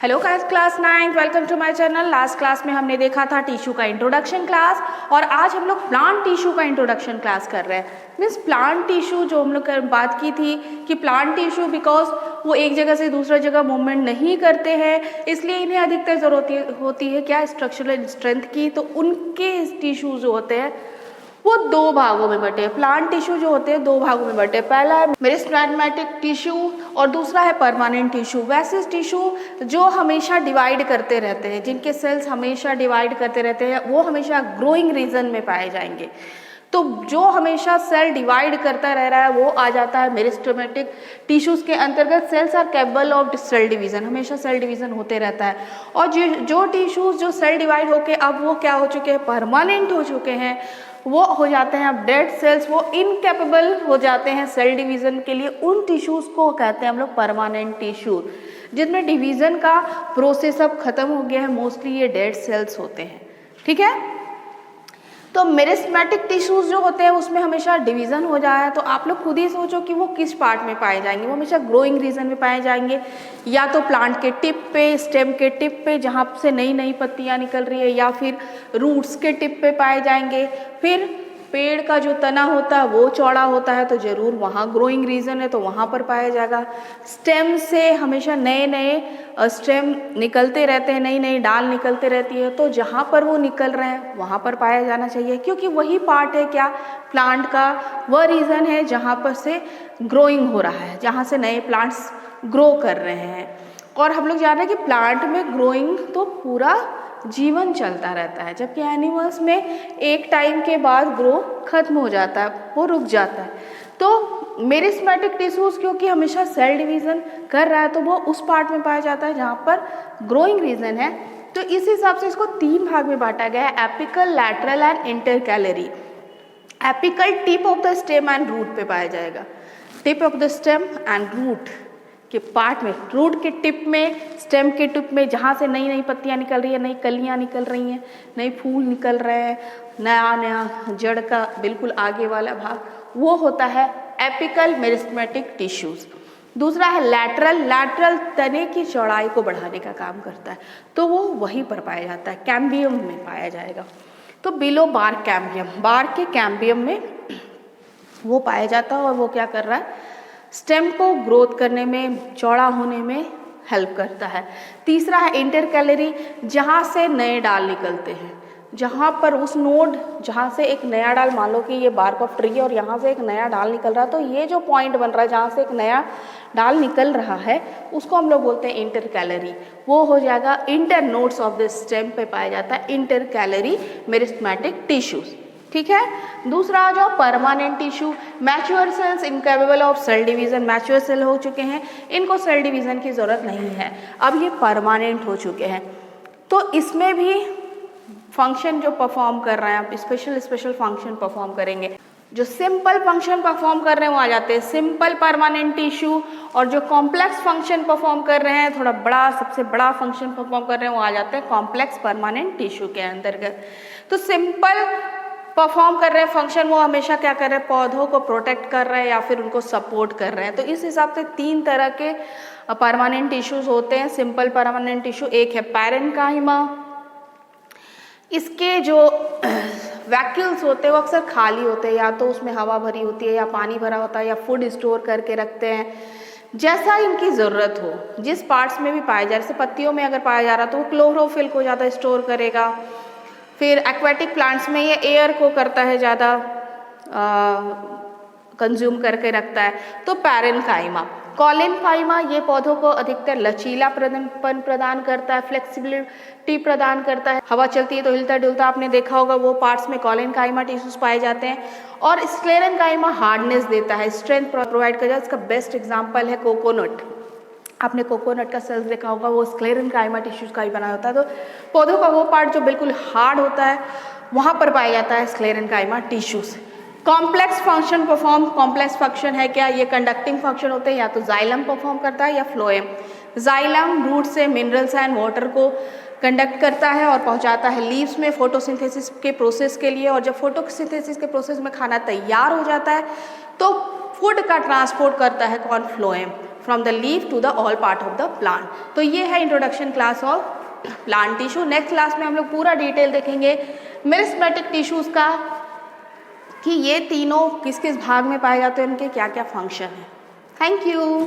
Hello guys, class 9 welcome to my channel. Last class में हमने देखा था टिश्यू का इंट्रोडक्शन क्लास और आज हम लोग प्लांट टिश्यू का इंट्रोडक्शन क्लास कर रहे हैं। मीन्स प्लांट टिश्यू जो हम लोग बात की थी कि प्लांट टिश्यू बिकॉज वो एक जगह से दूसरी जगह मूवमेंट नहीं करते हैं, इसलिए इन्हें अधिकतर जरूरत होती है क्या, स्ट्रक्चरल स्ट्रेंथ की। तो उनके टिश्यू जो होते हैं वो दो भागों में बटे। प्लांट टिश्यू जो होते हैं दो भागों में बटे, पहला है मेरिस्टेमेटिक टिश्यू और दूसरा है परमानेंट टिश्यू। वैसे टिश्यू जो हमेशा डिवाइड करते रहते हैं, जिनके सेल्स हमेशा डिवाइड करते रहते हैं, वो हमेशा ग्रोइंग रीजन में पाए जाएंगे। तो जो हमेशा सेल डिवाइड करता रह रहा है वो आ जाता है मेरिस्टेमेटिक टिश्यूज के अंतर्गत। Cells are capable of cell division, हमेशा सेल डिवीजन होते रहता है। और जो टिश्यूज जो सेल डिवाइड होके अब वो क्या हो चुके हैं, परमानेंट हो चुके हैं, वो हो जाते हैं अब डेड सेल्स, वो इनकेपेबल हो जाते हैं सेल डिवीजन के लिए। उन टिश्यूज को कहते हैं हम लोग परमानेंट टिश्यू, जिनमें डिवीजन का प्रोसेस अब खत्म हो गया है। मोस्टली ये डेड सेल्स होते हैं, ठीक है। तो मेरिस्टेमेटिक टिश्यूज जो होते हैं उसमें हमेशा डिवीजन हो जाए, तो आप लोग खुद ही सोचो कि वो किस पार्ट में पाए जाएंगे। वो हमेशा ग्रोइंग रीजन में पाए जाएंगे, या तो प्लांट के टिप पे, स्टेम के टिप पे जहाँ से नई नई पत्तियाँ निकल रही है, या फिर रूट्स के टिप पे पाए जाएंगे। फिर पेड़ का जो तना होता है वो चौड़ा होता है तो जरूर वहाँ ग्रोइंग रीजन है, तो वहाँ पर पाया जाएगा। स्टेम से हमेशा नए नए स्टेम निकलते रहते हैं, नई नई डाल निकलते रहती है, तो जहाँ पर वो निकल रहे हैं वहाँ पर पाया जाना चाहिए, क्योंकि वही पार्ट है क्या, प्लांट का वह रीजन है जहाँ पर से ग्रोइंग हो रहा है, जहाँ से नए प्लांट्स ग्रो कर रहे हैं। और हम लोग जान रहे हैं कि प्लांट में ग्रोइंग तो पूरा जीवन चलता रहता है, जबकि एनिमल्स में एक टाइम के बाद ग्रो खत्म हो जाता है, वो रुक जाता है। तो मेरिस्टेमेटिक टिश्यूज क्योंकि हमेशा सेल डिवीजन कर रहा है, तो वो उस पार्ट में पाया जाता है जहाँ पर ग्रोइंग रीजन है। तो इस हिसाब से इसको तीन भाग में बांटा गया है, apical, lateral and intercalary. Apical tip of the stem and root पे पाया जाएगा, tip of the stem and root के पार्ट में, रूट के टिप में, स्टेम के टिप में, जहाँ से नई नई पत्तियाँ निकल रही है, नई कलियाँ निकल रही हैं, नए फूल निकल रहे हैं, नया नया जड़ का बिल्कुल आगे वाला भाग, वो होता है एपिकल मेरिस्टेमेटिक टिश्यूज। दूसरा है लैटरल। लैटरल तने की चौड़ाई को बढ़ाने का काम करता है, तो वो वहीं पर पाया जाता है, कैम्बियम में पाया जाएगा। तो बिलो बार कैम्बियम, बार के कैम्बियम में वो पाया जाता है, और वो क्या कर रहा है, स्टेम को ग्रोथ करने में, चौड़ा होने में हेल्प करता है। तीसरा है इंटरकैलरी, जहाँ से नए डाल निकलते हैं, जहाँ पर उस नोड, जहाँ से एक नया डाल, मान लो कि ये बार्क ऑफ ट्री है और यहाँ से एक नया डाल निकल रहा है, तो ये जो पॉइंट बन रहा है जहाँ से एक नया डाल निकल रहा है उसको हम लोग बोलते हैं इंटरकैलरी। वो हो जाएगा inter nodes of the stem पे पाया जाता है इंटरकैलरी मेरिस्टेमेटिक टिश्यूज, ठीक है। दूसरा आ जाओ permanent tissue. Mature cells incapable of cell division, mature cell हो चुके हैं, इनको सेल डिवीजन की जरूरत नहीं है, अब ये परमानेंट हो चुके हैं। तो इसमें भी फंक्शन जो परफॉर्म कर रहे हैं, आप स्पेशल फंक्शन परफॉर्म करेंगे। जो सिंपल फंक्शन परफॉर्म कर रहे हैं वो आ जाते हैं सिंपल परमानेंट टिश्यू, और जो कॉम्प्लेक्स फंक्शन परफॉर्म कर रहे हैं, थोड़ा बड़ा, सबसे बड़ा फंक्शन परफॉर्म कर रहे हैं, वो आ जाते हैं कॉम्प्लेक्स परमानेंट टिश्यू के अंतर्गत। तो सिंपल परफॉर्म कर रहे हैं फंक्शन, वो हमेशा क्या कर रहे हैं, पौधों को प्रोटेक्ट कर रहे हैं या फिर उनको सपोर्ट कर रहे हैं। तो इस हिसाब से तीन तरह के परमानेंट टिश्यूज होते हैं सिंपल परमानेंट टिश्यू। एक है पैरेन्काइमा, इसके जो वैक्यूल्स होते हैं वो अक्सर खाली होते हैं, या तो उसमें हवा भरी होती है, या पानी भरा होता है, या फूड स्टोर करके रखते हैं, जैसा इनकी ज़रूरत हो। जिस पार्ट्स में भी पाया जा रहा है, जैसे पत्तियों में अगर पाया जा रहा है तो वो क्लोरोफिल को ज़्यादा स्टोर करेगा। फिर एक्वेटिक प्लांट्स में ये एयर को करता है, ज़्यादा कंज्यूम करके रखता है, तो पैरेन्काइमा। कॉलेनकाइमा ये पौधों को अधिकतर लचीलापन प्रदान करता है, फ्लेक्सिबिलिटी प्रदान करता है, हवा चलती है तो हिलता डुलता, आपने देखा होगा, वो पार्ट्स में कॉलेनकाइमा टिश्यूज पाए जाते हैं। और स्क्लेरेनकाइमा हार्डनेस देता है, स्ट्रेंथ प्रोवाइड करता है। इसका बेस्ट एग्जाम्पल है कोकोनट, आपने कोकोनट का सेल्स देखा होगा, वो स्क्लेरेनकाइमा टिश्यूज का ही बना होता है। तो पौधों का वो पार्ट जो बिल्कुल हार्ड होता है वहाँ पर पाया जाता है sclerenchyma tissues. Complex function perform, complex function है क्या, ये कंडक्टिंग फंक्शन होते हैं, या तो जाइलम परफॉर्म करता है या फ्लोएम। जाइलम रूट से मिनरल्स एंड वाटर को कंडक्ट करता है और पहुंचाता है लीव्स में फोटोसिंथेसिस के प्रोसेस के लिए, और जब फोटोसिंथेसिस के प्रोसेस में खाना तैयार हो जाता है तो फूड का ट्रांसपोर्ट करता है कौन, phloem. From the leaf to the all part of the plant. तो ये है introduction class of plant tissue. Next class में हम लोग पूरा डिटेल देखेंगे मेरिस्टेमेटिक टिश्यूज़ का, कि ये तीनों किस किस भाग में पाए जाते हैं, उनके क्या क्या फंक्शन है। Thank you.